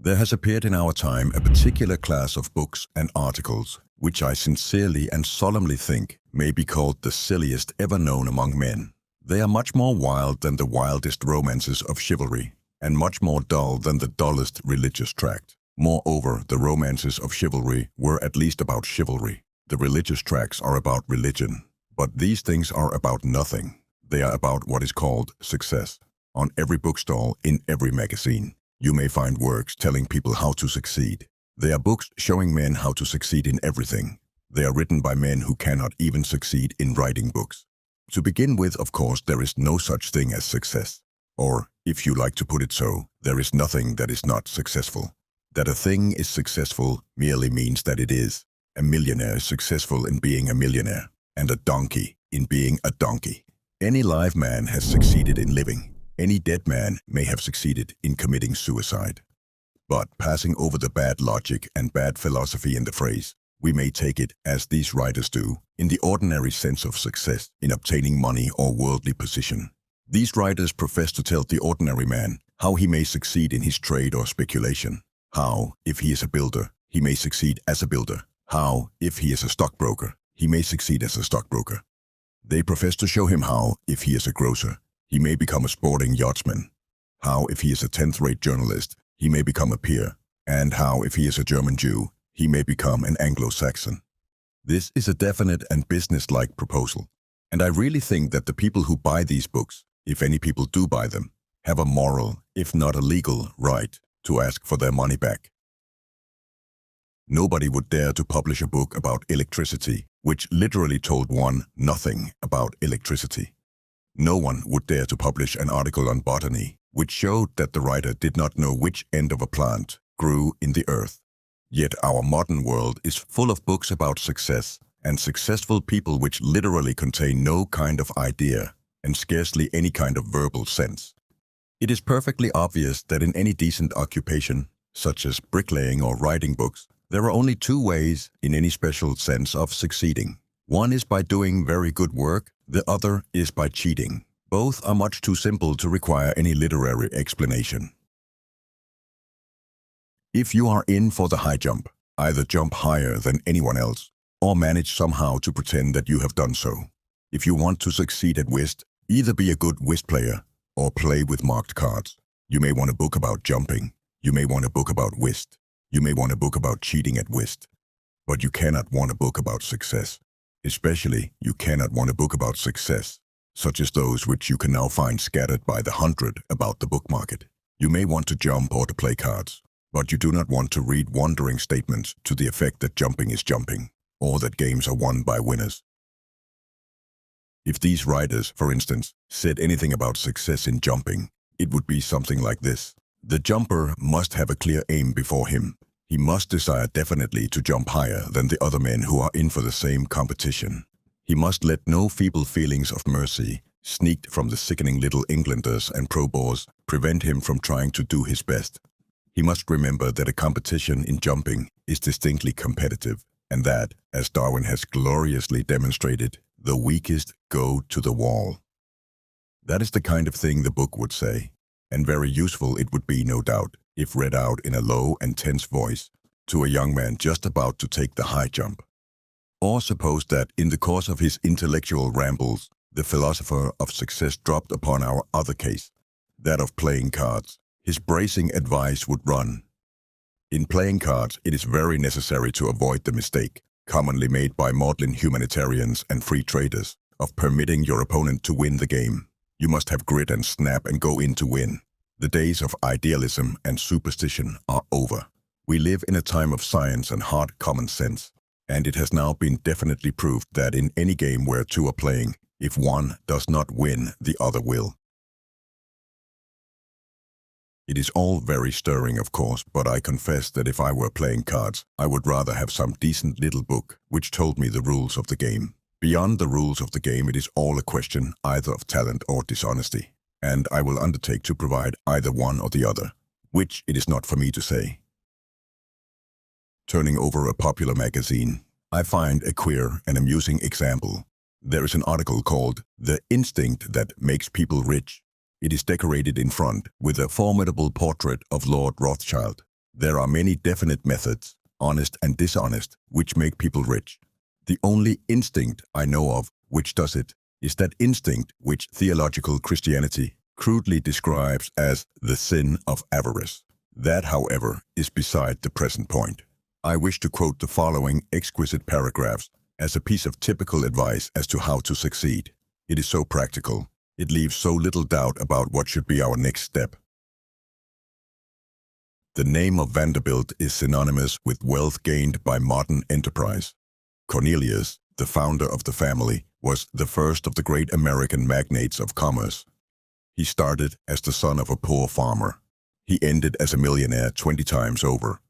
There has appeared in our time a particular class of books and articles which I sincerely and solemnly think may be called the silliest ever known among men. They are much more wild than the wildest romances of chivalry, and much more dull than the dullest religious tract. Moreover, the romances of chivalry were at least about chivalry. The religious tracts are about religion. But these things are about nothing. They are about what is called success. On every bookstall, in every magazine, you may find works telling people how to succeed. They are books showing men how to succeed in everything. They are written by men who cannot even succeed in writing books. To begin with, of course, there is no such thing as success. Or, if you like to put it so, there is nothing that is not successful. That a thing is successful merely means that it is. A millionaire is successful in being a millionaire, and a donkey in being a donkey. Any live man has succeeded in living. Any dead man may have succeeded in committing suicide. But passing over the bad logic and bad philosophy in the phrase, we may take it, as these writers do, in the ordinary sense of success in obtaining money or worldly position. These writers profess to tell the ordinary man how he may succeed in his trade or speculation. How, if he is a builder, he may succeed as a builder. How, if he is a stockbroker, he may succeed as a stockbroker. They profess to show him how, if he is a grocer, he may become a sporting yachtsman. How, if he is a 10th-rate journalist, he may become a peer. And how, if he is a German Jew, he may become an Anglo-Saxon. This is a definite and business-like proposal. And I really think that the people who buy these books, if any people do buy them, have a moral, if not a legal, right to ask for their money back. Nobody would dare to publish a book about electricity, which literally told one nothing about electricity. No one would dare to publish an article on botany, which showed that the writer did not know which end of a plant grew in the earth. Yet our modern world is full of books about success and successful people which literally contain no kind of idea and scarcely any kind of verbal sense. It is perfectly obvious that in any decent occupation, such as bricklaying or writing books, there are only two ways, in any special sense, of succeeding. One is by doing very good work, the other is by cheating. Both are much too simple to require any literary explanation. If you are in for the high jump, either jump higher than anyone else, or manage somehow to pretend that you have done so. If you want to succeed at whist, either be a good whist player or play with marked cards. You may want a book about jumping. You may want a book about whist. You may want a book about cheating at whist. But you cannot want a book about success. Especially, you cannot want a book about success, such as those which you can now find scattered by the hundred about the book market. You may want to jump or to play cards, but you do not want to read wandering statements to the effect that jumping is jumping, or that games are won by winners. If these writers, for instance, said anything about success in jumping, it would be something like this. The jumper must have a clear aim before him. He must desire definitely to jump higher than the other men who are in for the same competition. He must let no feeble feelings of mercy, sneaked from the sickening little Englanders and pro-boars, prevent him from trying to do his best. He must remember that a competition in jumping is distinctly competitive, and that, as Darwin has gloriously demonstrated, the weakest go to the wall. That is the kind of thing the book would say, and very useful it would be, no doubt, if read out in a low and tense voice to a young man just about to take the high jump. Or suppose that, in the course of his intellectual rambles, the philosopher of success dropped upon our other case, that of playing cards. His bracing advice would run: in playing cards, it is very necessary to avoid the mistake, commonly made by maudlin humanitarians and free traders, of permitting your opponent to win the game. You must have grit and snap and go in to win. The days of idealism and superstition are over. We live in a time of science and hard common sense, and it has now been definitely proved that in any game where two are playing, if one does not win, the other will. It is all very stirring, of course, but I confess that if I were playing cards, I would rather have some decent little book which told me the rules of the game. Beyond the rules of the game, it is all a question either of talent or dishonesty, and I will undertake to provide either one or the other, which it is not for me to say. Turning over a popular magazine, I find a queer and amusing example. There is an article called "The Instinct That Makes People Rich." It is decorated in front with a formidable portrait of Lord Rothschild. There are many definite methods, honest and dishonest, which make people rich. The only instinct I know of which does it is that instinct which theological Christianity crudely describes as the sin of avarice. That, however, is beside the present point. I wish to quote the following exquisite paragraphs as a piece of typical advice as to how to succeed. It is so practical. It leaves so little doubt about what should be our next step. The name of Vanderbilt is synonymous with wealth gained by modern enterprise. Cornelius, the founder of the family, was the first of the great American magnates of commerce. He started as the son of a poor farmer. He ended as a millionaire 20 times over.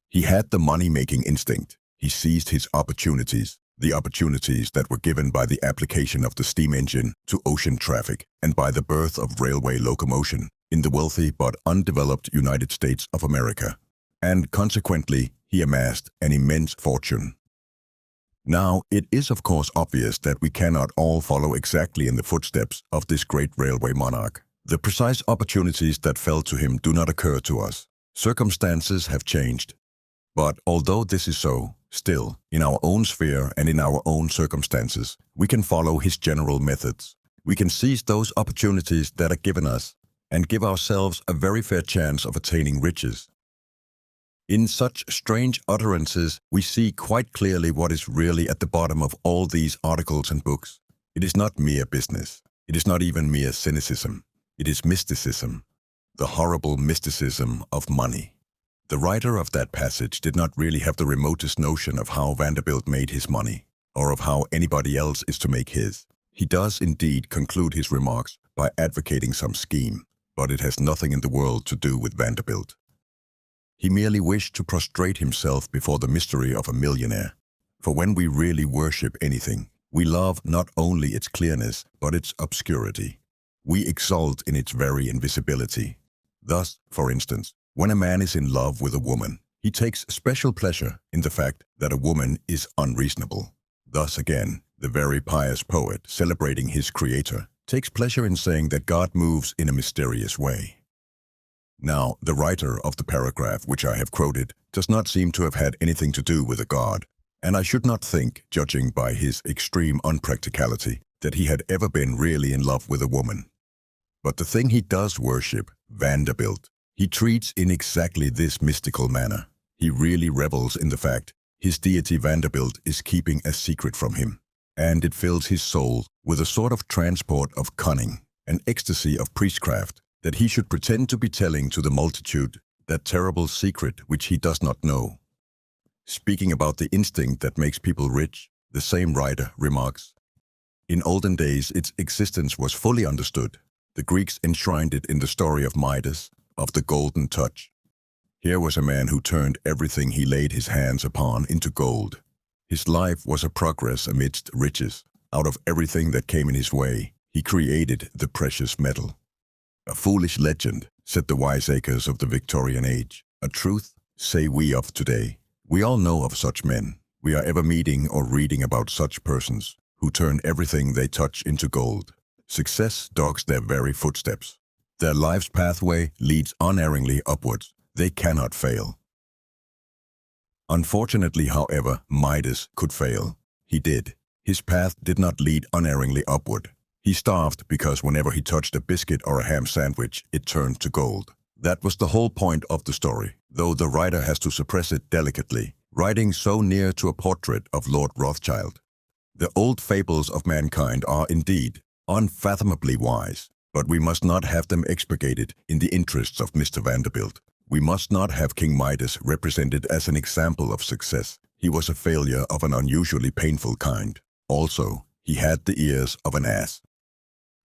He had the money-making instinct. He seized his opportunities, the opportunities that were given by the application of the steam engine to ocean traffic and by the birth of railway locomotion in the wealthy but undeveloped United States of America. And consequently, he amassed an immense fortune. Now, it is of course obvious that we cannot all follow exactly in the footsteps of this great railway monarch. The precise opportunities that fell to him do not occur to us. Circumstances have changed. But although this is so, still, in our own sphere and in our own circumstances, we can follow his general methods. We can seize those opportunities that are given us and give ourselves a very fair chance of attaining riches. In such strange utterances, we see quite clearly what is really at the bottom of all these articles and books. It is not mere business. It is not even mere cynicism. It is mysticism, the horrible mysticism of money. The writer of that passage did not really have the remotest notion of how Vanderbilt made his money, or of how anybody else is to make his. He does indeed conclude his remarks by advocating some scheme, but it has nothing in the world to do with Vanderbilt. He merely wished to prostrate himself before the mystery of a millionaire. For when we really worship anything, we love not only its clearness, but its obscurity. We exult in its very invisibility. Thus, for instance, when a man is in love with a woman, he takes special pleasure in the fact that a woman is unreasonable. Thus again, the very pious poet, celebrating his Creator, takes pleasure in saying that God moves in a mysterious way. Now, the writer of the paragraph which I have quoted does not seem to have had anything to do with a god, and I should not think, judging by his extreme unpracticality, that he had ever been really in love with a woman. But the thing he does worship, Vanderbilt, he treats in exactly this mystical manner. He really revels in the fact his deity Vanderbilt is keeping a secret from him, and it fills his soul with a sort of transport of cunning, an ecstasy of priestcraft, that he should pretend to be telling to the multitude that terrible secret which he does not know. Speaking about the instinct that makes people rich, the same writer remarks, "In olden days its existence was fully understood. The Greeks enshrined it in the story of Midas, of the golden touch. Here was a man who turned everything he laid his hands upon into gold. His life was a progress amidst riches. Out of everything that came in his way, he created the precious metal." A foolish legend, said the wiseacres of the Victorian age. A truth, say we of today. We all know of such men. We are ever meeting or reading about such persons who turn everything they touch into gold. Success dogs their very footsteps. Their life's pathway leads unerringly upwards. They cannot fail. Unfortunately, however, Midas could fail. He did. His path did not lead unerringly upward. He starved because whenever he touched a biscuit or a ham sandwich, it turned to gold. That was the whole point of the story, though the writer has to suppress it delicately, writing so near to a portrait of Lord Rothschild. The old fables of mankind are indeed unfathomably wise, but we must not have them expurgated in the interests of Mr. Vanderbilt. We must not have King Midas represented as an example of success. He was a failure of an unusually painful kind. Also, he had the ears of an ass.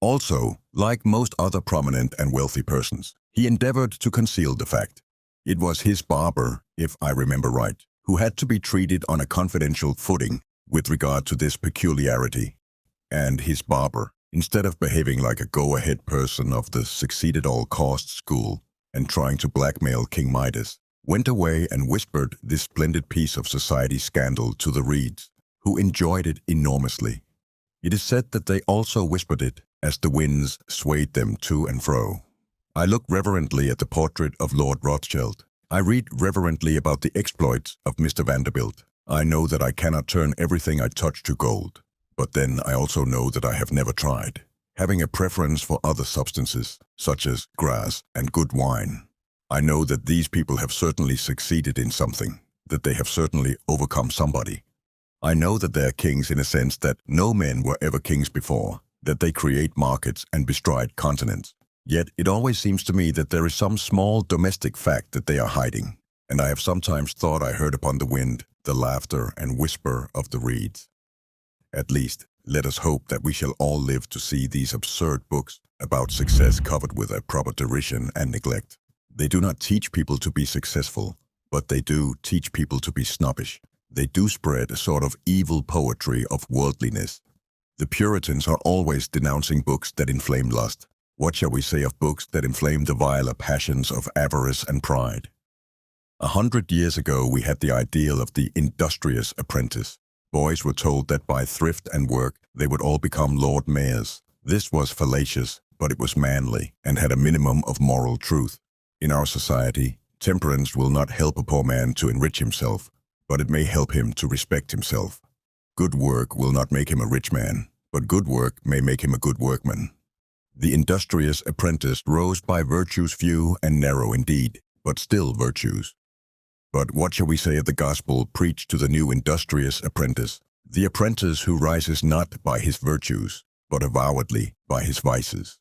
Also, like most other prominent and wealthy persons, he endeavored to conceal the fact. It was his barber, if I remember right, who had to be treated on a confidential footing with regard to this peculiarity. And his barber, instead of behaving like a go-ahead person of the succeed-at-all-costs school and trying to blackmail King Midas, went away and whispered this splendid piece of society scandal to the Reeds, who enjoyed it enormously. It is said that they also whispered it as the winds swayed them to and fro. I look reverently at the portrait of Lord Rothschild. I read reverently about the exploits of Mr. Vanderbilt. I know that I cannot turn everything I touch to gold. But then I also know that I have never tried, having a preference for other substances, such as grass and good wine. I know that these people have certainly succeeded in something, that they have certainly overcome somebody. I know that they are kings in a sense that no men were ever kings before, that they create markets and bestride continents. Yet it always seems to me that there is some small domestic fact that they are hiding, and I have sometimes thought I heard upon the wind the laughter and whisper of the reeds. At least, let us hope that we shall all live to see these absurd books about success covered with a proper derision and neglect. They do not teach people to be successful, but they do teach people to be snobbish. They do spread a sort of evil poetry of worldliness. The Puritans are always denouncing books that inflame lust. What shall we say of books that inflame the viler passions of avarice and pride? 100 years ago we had the ideal of the industrious apprentice. Boys were told that by thrift and work they would all become Lord Mayors. This was fallacious, but it was manly and had a minimum of moral truth. In our society, temperance will not help a poor man to enrich himself, but it may help him to respect himself. Good work will not make him a rich man, but good work may make him a good workman. The industrious apprentice rose by virtues few and narrow indeed, but still virtues. But what shall we say of the gospel preached to the new industrious apprentice? The apprentice who rises not by his virtues, but avowedly by his vices.